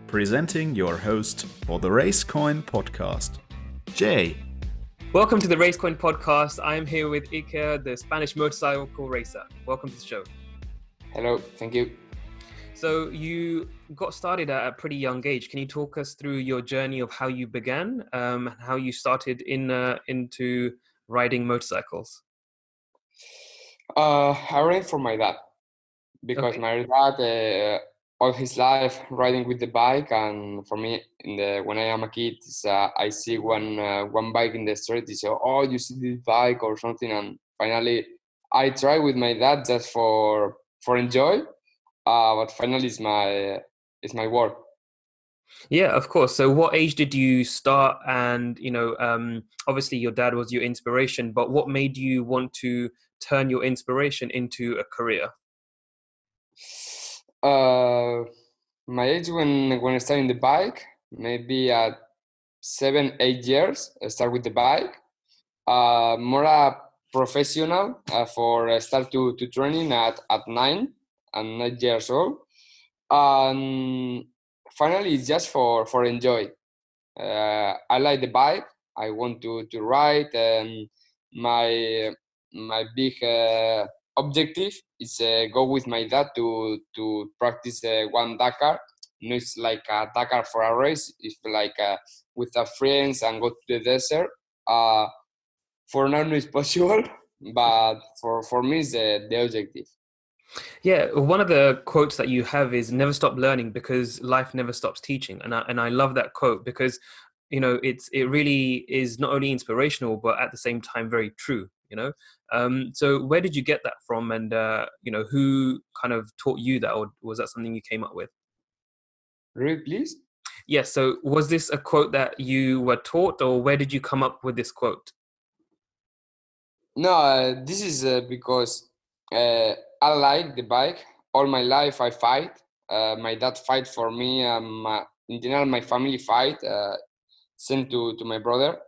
presenting your host for the Racecoin podcast, Jay. Welcome to the Racecoin podcast. I'm here with Iker, the Spanish motorcycle racer. Welcome to the show. Hello, thank you. So you got started at a pretty young age. Can you talk us through your journey of how you began, and how you started into riding motorcycles? I ran for my dad because my dad all his life riding with the bike, and for me, when I am a kid, I see one bike in the street. He said, "Oh, you see this bike or something?" And finally, I try with my dad just for enjoy. But finally, it's my work. Yeah, of course. So what age did you start? And, obviously your dad was your inspiration, but what made you want to turn your inspiration into a career? My age when I started the bike, maybe at 7-8 years, I start with the bike. More a professional for start to training at 9 and 9 years old. Finally, it's just for enjoy. I like the bike. I want to ride, and my big objective is go with my dad to practice one Dakar. You know, it's like a Dakar for a race. It's like with our friends and go to the desert. For now, no, it's possible, but for me, it's the objective. Yeah, one of the quotes that you have is "Never stop learning because life never stops teaching," and I love that quote because it really is not only inspirational but at the same time very true. So where did you get that from, and who kind of taught you that, or was that something you came up with? Read, please. Yes. So was this a quote that you were taught, or where did you come up with this quote? No, this is because I like the bike. All my life I fight. My dad fight for me. In general, my family fight. Same to my brother.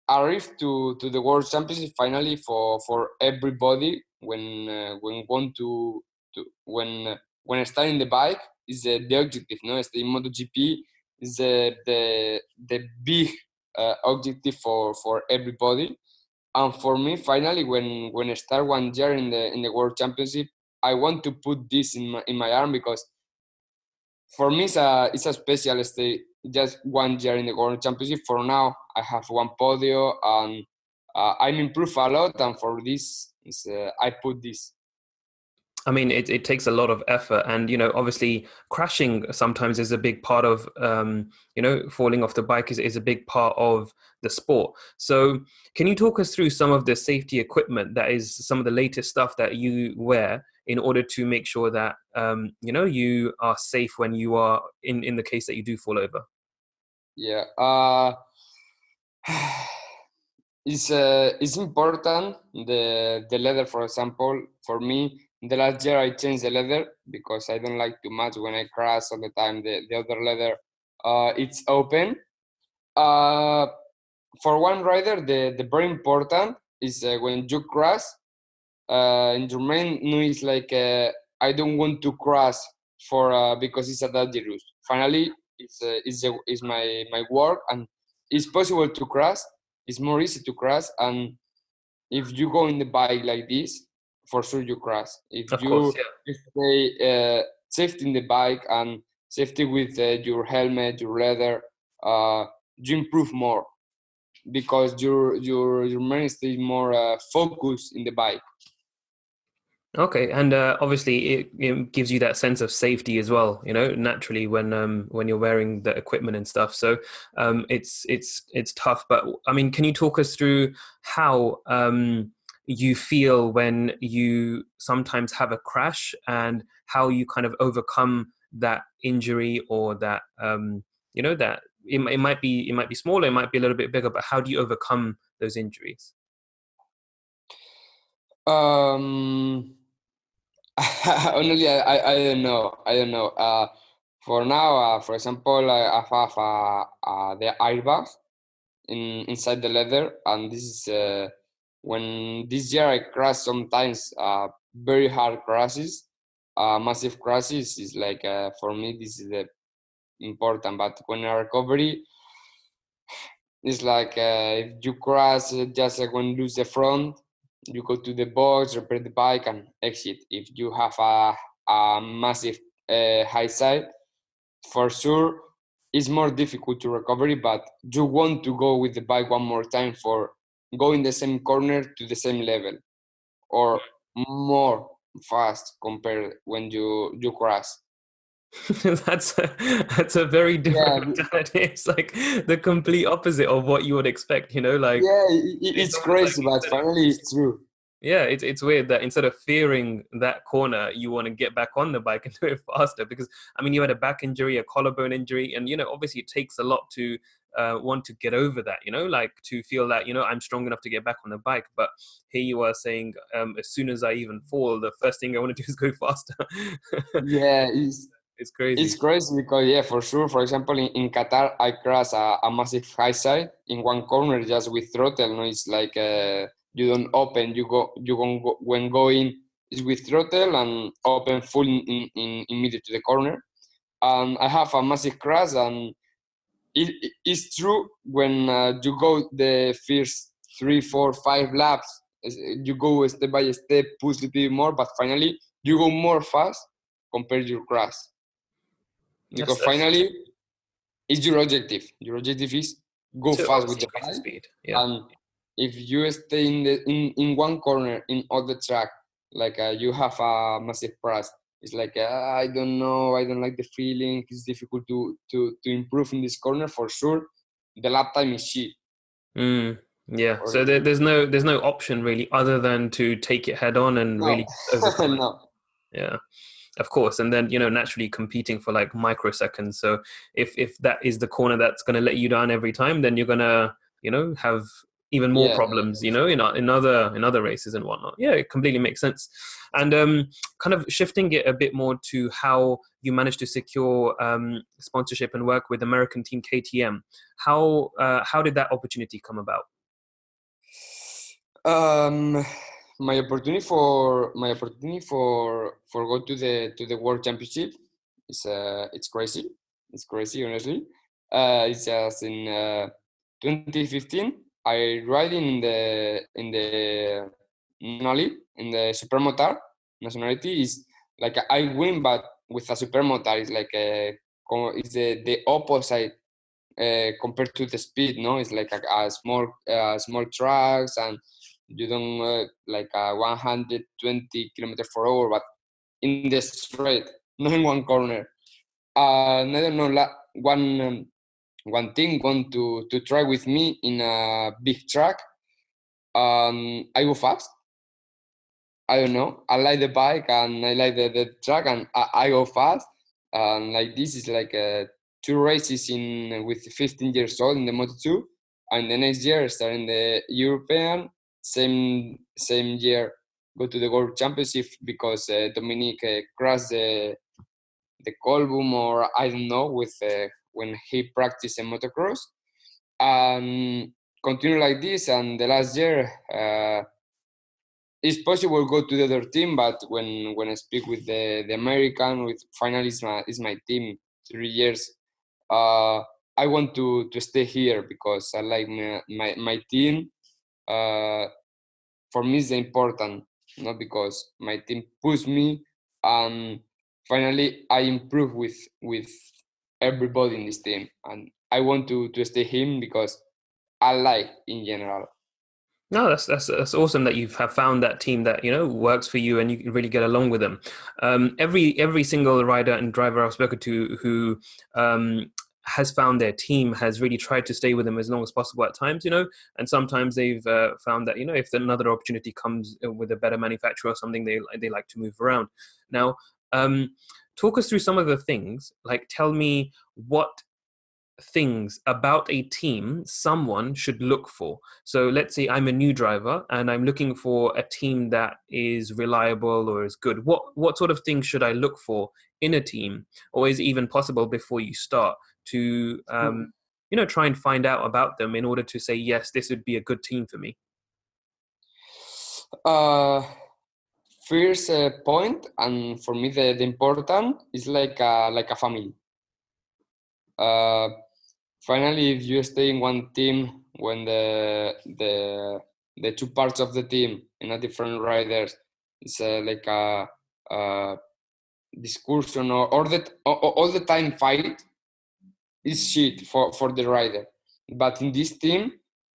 Arrived to the World Championship finally for everybody. When want to when I start in the bike is the objective. No, stay in MotoGP is the big objective for everybody. And for me, finally, when I start 1 year in the World Championship, I want to put this in my arm because for me it's a special stay. Just 1 year in the World Championship. For now, I have one podium, and I'm improved a lot. And for this, I put this. I mean, it takes a lot of effort, and obviously crashing sometimes is a big part of falling off the bike is a big part of the sport. So can you talk us through some of the safety equipment that is some of the latest stuff that you wear in order to make sure that you are safe when you are in the case that you do fall over? Yeah, it's important the leather. For example, for me, the last year I changed the leather because I don't like too much when I crash all the time. The other leather, it's open. For one rider, the very important is when you crash. In your mind, no, it's like I don't want to crash for because it's a dangerous. Finally, it's my work, and it's possible to crash. It's more easy to crash, and if you go in the bike like this, for sure you crash. If Of you course, yeah. stay safety in the bike and safety with your helmet, your leather, you improve more because your mind stays more focused in the bike. Okay, and obviously it gives you that sense of safety as well, naturally when you're wearing the equipment and stuff. So it's tough, but I mean, can you talk us through how you feel when you sometimes have a crash and how you kind of overcome that injury, or that that it might be smaller, it might be a little bit bigger, but how do you overcome those injuries? Honestly, I don't know. I don't know. For now, for example, I have the airbag inside the leather, and this is when this year I crashed sometimes very hard crashes. massive crisis is like for me this is the important. But when a recovery, it's like if you crash just when you lose the front, you go to the box, repair the bike, and exit. If you have a massive high side, for sure, it's more difficult to recovery. But you want to go with the bike one more time for going the same corner to the same level or more fast compared when you crash. That's a very different Yeah, mentality. It's like the complete opposite of what you would expect, like yeah, it's it's almost like crazy, but finally it's true. yeah, it's weird that instead of fearing that corner, you want to get back on the bike and do it faster because I mean you had a back injury, a collarbone injury, and obviously it takes a lot to want to get over that, like to feel that I'm strong enough to get back on the bike. But here you are saying as soon as I even fall, the first thing I want to do is go faster. Yeah, It's crazy. it's crazy because yeah, for sure. For example, in Qatar, I crashed a massive high side in one corner just with throttle. No, it's like you don't open. You go when going is with throttle and open full in immediate to the corner. And I have a massive crash, and it's true when you go the first 3, 4, 5 laps. You go step by step, push a bit more, but finally you go more fast compared to your crash because That's finally it's your objective. Your objective is go to fast with obviously the increase the bike, speed. Yeah. and if you stay in one corner in other track, like you have a massive crash, it's like I don't know, I don't like the feeling. It's difficult to improve in this corner for sure. The lap time is cheap. Yeah. Or, So there's no option really other than to take it head on and no, really overcome it. no. Yeah. Of course, and then naturally competing for like microseconds. So if that is the corner that's going to let you down every time, then you're gonna have even more Yeah, problems. In other races and whatnot. Yeah, it completely makes sense. And kind of shifting it a bit more to how you managed to secure sponsorship and work with American team KTM. How did that opportunity come about? Um, my opportunity for go to the World Championship is it's crazy. It's crazy, honestly. It's just in 2015. I riding in the nationally in the supermotar nationality is like I win, but with a supermotar is like it's the opposite compared to the speed. No, it's like a small tracks, and you don't like 120 kilometers per hour, but in the straight, not in one corner. And I don't know, one thing want to try with me in a big track. I go fast. I don't know. I like the bike and I like the track, and I go fast. And like this is like two races in with 15 years old in the Moto2, and the next year starting the European. Same year go to the World Championship because Dominic crashed the column, or I don't know, with when he practiced in motocross, and continue like this. And the last year. It's possible go to the other team, but when I speak with the American, with finally is my team 3 years. Uh, I want to stay here because I like my team. Uh, for me, is important, not because my team pushed me, and finally I improve with everybody in this team, and I want to stay him because I like in general. No, that's awesome that you have found that team that works for you and you can really get along with them. Every single rider and driver I've spoken to who has found their team has really tried to stay with them as long as possible at times, and sometimes they've found that if another opportunity comes with a better manufacturer or something, they like to move around. Now, talk us through some of the things. Like, tell me what things about a team someone should look for. So let's say I'm a new driver and I'm looking for a team that is reliable or is good. What sort of things should I look for in a team, or is it even possible before you start to try and find out about them in order to say, yes, this would be a good team for me? Uh, first point, and for me the important is like a family. Finally, if you stay in one team when the two parts of the team in a different riders, it's like a discussion or all the time fight is shit for the rider. But in this team,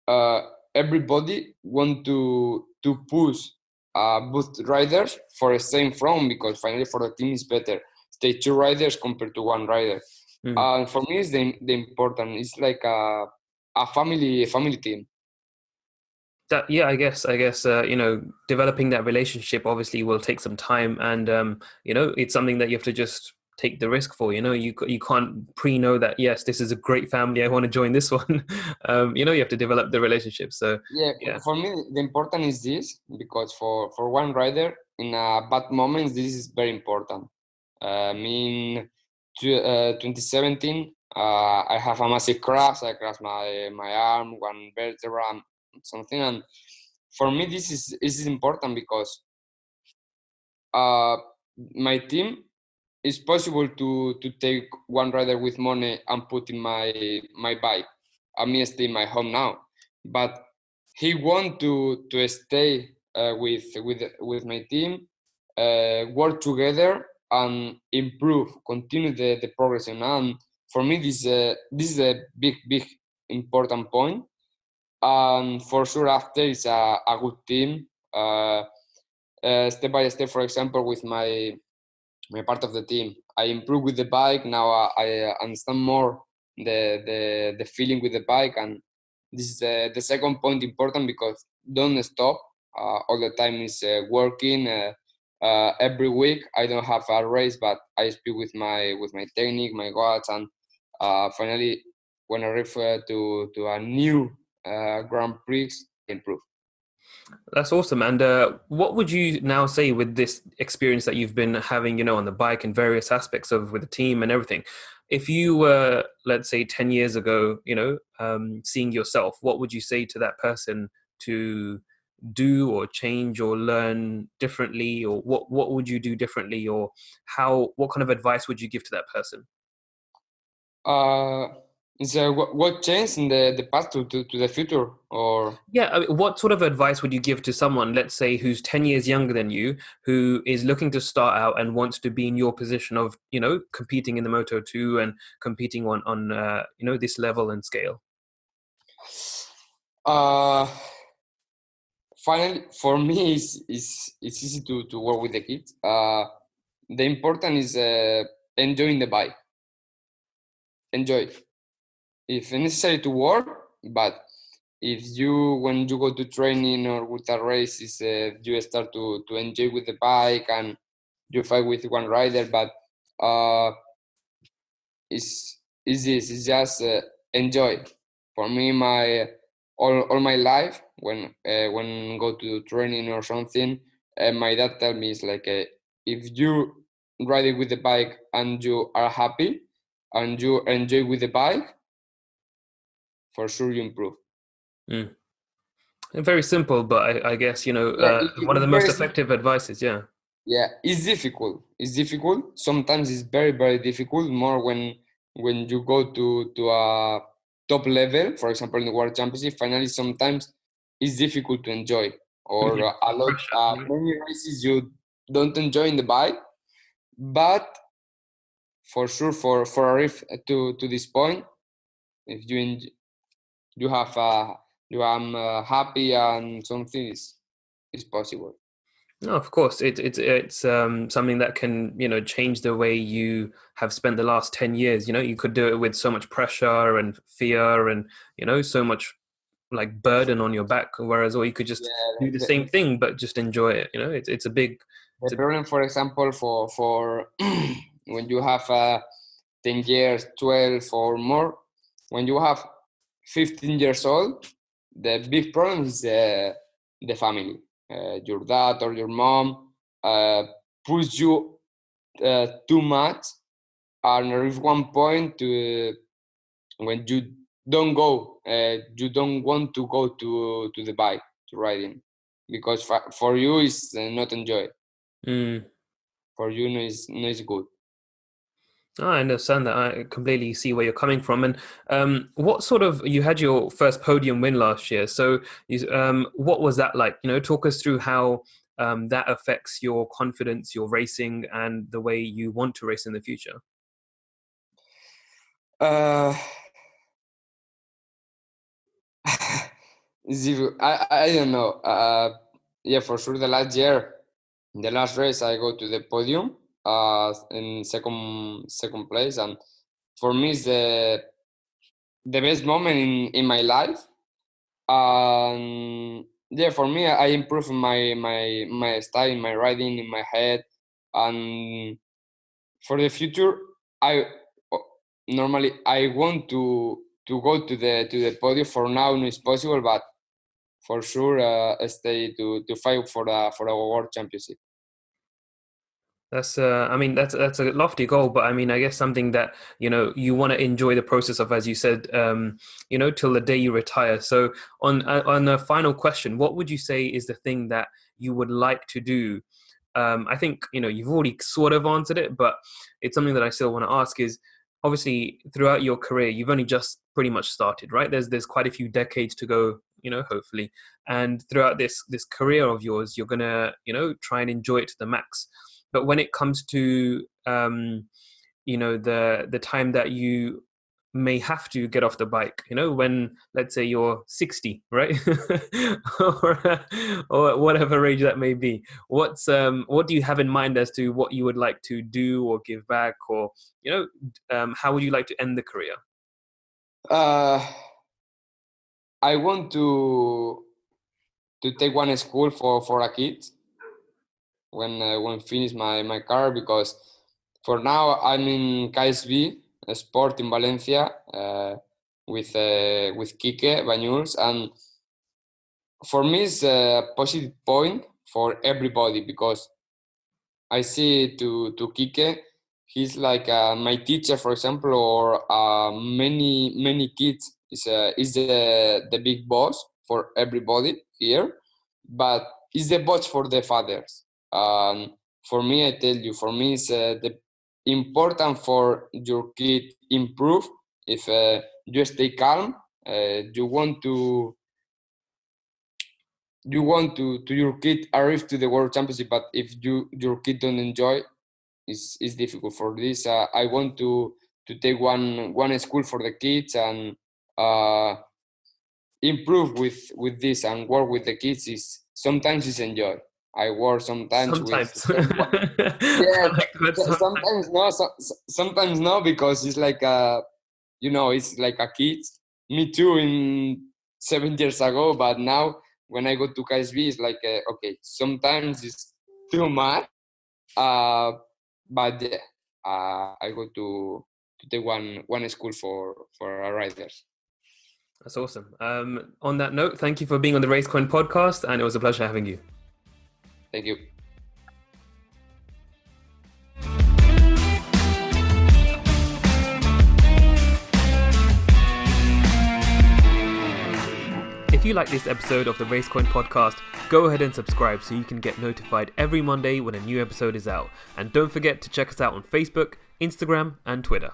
uh, everybody want to push both riders for the same front, because finally for the team is better stay two riders compared to one rider. For me, it's the important. It's like a family team. That, yeah, I guess developing that relationship obviously will take some time, and it's something that you have to just take the risk for. You can't pre-know that, yes, this is a great family, I want to join this one. You have to develop the relationship. So Yeah, for me the important is this, because for one rider in a bad moments, this is very important. Me in 2017, I have a massive crash. I crashed my arm, one vertebra, something, and for me this is important because my team is possible to take one rider with money and put in my bike. I'm stay in my home now, but he want to stay with my team, work together and improve, continue the progression. And for me, this is a big important point. And for sure, after it's a good team. Step by step, for example, with my part of the team, I improve with the bike. Now I understand more the feeling with the bike, and this is the second point important, because don't stop. All the time is working. Every week I don't have a race, but I speak with my technique, my goals, and finally when I refer to a new Grand Prix, I improve. that's awesome. And what would you now say with this experience that you've been having, on the bike and various aspects of with the team and everything? If you were, let's say, 10 years ago, seeing yourself, what would you say to that person to do or change or learn differently? Or what would you do differently? Or what kind of advice would you give to that person? So what changed in the past to the future, or Yeah, I mean, what sort of advice would you give to someone, let's say, who's 10 years younger than you, who is looking to start out and wants to be in your position of, competing in the Moto2 and competing on this level and scale? uh finally for me it's easy to work with the kids. The important is enjoying the bike. Enjoy, if necessary, to work, but if you when you go to training or with a race, is you start to enjoy with the bike, and you fight with one rider, but uh is this is just enjoy. For me, my all my life, when go to training or something, my dad tell me is like, if you riding with the bike and you are happy and you enjoy with the bike, for sure you improve. Mm. Very simple, but I guess, Yeah, one of the it's most very effective advices. Yeah. Yeah, it's difficult. It's difficult. Sometimes it's very difficult. More when you go to a top level, for example, in the World Championship. Finally, sometimes it's difficult to enjoy, or Mhm. a lot Pressure. Yeah. many races you don't enjoy in the bike. But for sure, for a riff to this point, if you have you am happy and something is possible. No, of course, it's something that can change the way you have spent the last 10 years. You could do it with so much pressure and fear and so much like burden on your back, whereas or you could just do the Yeah, same thing but just enjoy it. It's a big. the problem, for example, for when you have 10 years, 12 or more, when you have 15 years old, the big problem is the family. Your dad or your mom push you too much, and there is one point when you don't want to go to the bike to riding, because for you it's not enjoy. Mm. For you, no is good. I understand that. I completely see where you're coming from. And what sort of, you had your first podium win last year. So what was that like? Talk us through how that affects your confidence, your racing, and the way you want to race in the future. Uh, I don't know. Yeah, for sure. The last year, the last race, I go to the podium in second place, and for me, it's the best moment in my life. Yeah, for me, I improve my style, in my riding, in my head, and for the future, I normally I want to go to the podium. For now, no, it's possible, but for sure, stay to fight for a world championship. That's that's a lofty goal, but I mean, I guess something that you want to enjoy the process of, as you said, till the day you retire. So on a final question, what would you say is the thing that you would like to do? I think you've already sort of answered it, but it's something that I still want to ask. Is obviously throughout your career, you've only just pretty much started, right? There's quite a few decades to go, hopefully, and throughout this career of yours, you're gonna try and enjoy it to the max. But when it comes to the time that you may have to get off the bike, when let's say you're 60, right? or whatever age that may be, what do you have in mind as to what you would like to do or give back, or how would you like to end the career? I want to take one school for a kid when finish my career, because for now I'm in KSB Sport in Valencia with Quique Bañuls, and for me it's a positive point for everybody, because I see to Quique, he's like my teacher, for example, or many kids is the big boss for everybody here, but he's the boss for the fathers. For me, I tell you, for me, it's the important for your kid improve if you stay calm. You want to your kid arrive to the world championship, but if your kid don't enjoy, it's difficult. For this, I want to take one school for the kids, and improve with this and work with the kids. Is sometimes it's enjoy. I work sometimes with yeah, sometimes no, sometimes no, because it's like it's like a kid. Me too in 7 years ago, but now when I go to KSB, it's like okay, sometimes it's too much. But yeah, I go to take one school for riders. That's awesome. On that note, thank you for being on the RaceCoin podcast, and it was a pleasure having you. Thank you. If you like this episode of the RaceCoin podcast, go ahead and subscribe so you can get notified every Monday when a new episode is out. And don't forget to check us out on Facebook, Instagram, and Twitter.